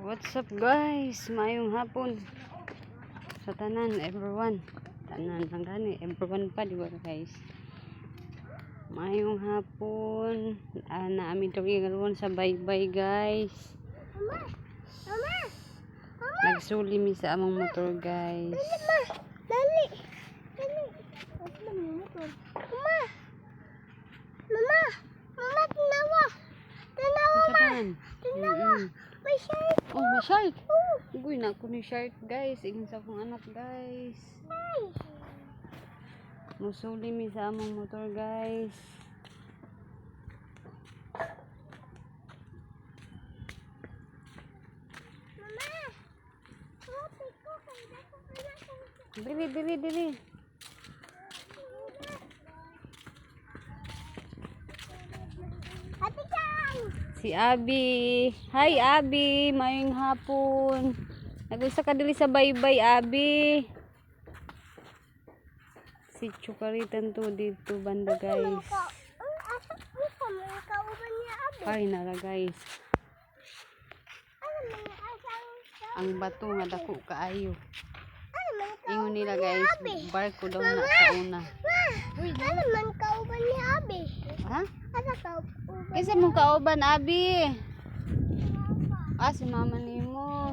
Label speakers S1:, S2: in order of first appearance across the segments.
S1: What's up guys? Mayong hapon sa tanan, everyone. Tanan lang gani, everyone pa, di ba guys? Mayong hapon. Naamin kami ngayon sa baybay guys.
S2: Mama!
S1: Nagsuli mi sa among motor guys.
S2: Dali! Ano mo motor? Mama! Tinawa! Tinawa! May shark!
S1: Oh, may shark!
S2: Oh!
S1: Uy, naku ni shark guys. Ingin sa akong anak guys.
S2: Ay!
S1: Musuli mi sa among motor guys.
S2: Mama! Kapit ko kay dako anak ko.
S1: Dili.
S2: Ate Chang!
S1: Si Abi. Hi Abi, mayong hapon. Nagusa ka dili sa baybay Abi. Si Chukaritan to dito banda guys.
S2: Asa po ka mga kauban niya abi?
S1: Ay nara guys.
S2: Ano mga asang
S1: Ang bato nga dako kaayo.
S2: ano man
S1: Ingon nila guys, barko daw na sa una.
S2: ano man kauban niya abi?
S1: Ha?
S2: Ano kauban?
S1: Kasi mong kauban Abi. Si mama nimo.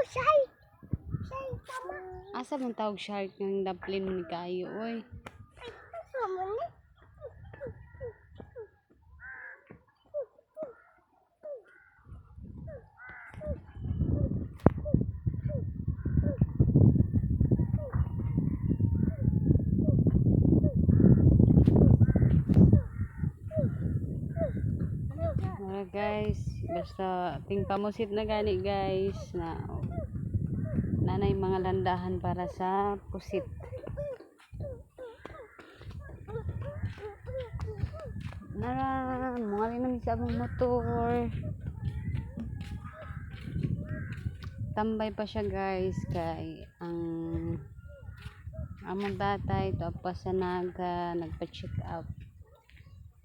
S2: Shay, tama.
S1: Asa man tawag shark ng daplin mo ni kaayo oy.
S2: Ay, kasama ni.
S1: Guys, basta ting pamusit na gani guys na nanay mga landahan para sa pusit. Nara, mga namin sa among motor. Tambay pa siya guys kay ang among tatay to pa sa nagpa-check up.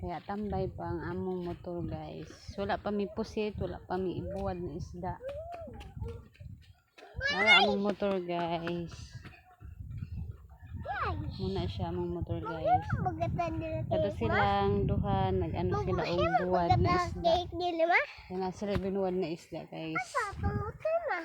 S1: Kaya tambay pa ang among motor guys. Wala pa mi pusit, wala pa mi ibuwad na isda. Wala among motor guys. Muna siya among motor guys. Kada silang duha nag-ano sila og buwad na isda.
S2: Cake nila ma?
S1: Kaya na sila binuwad na isda guys.
S2: Sa tungkol na.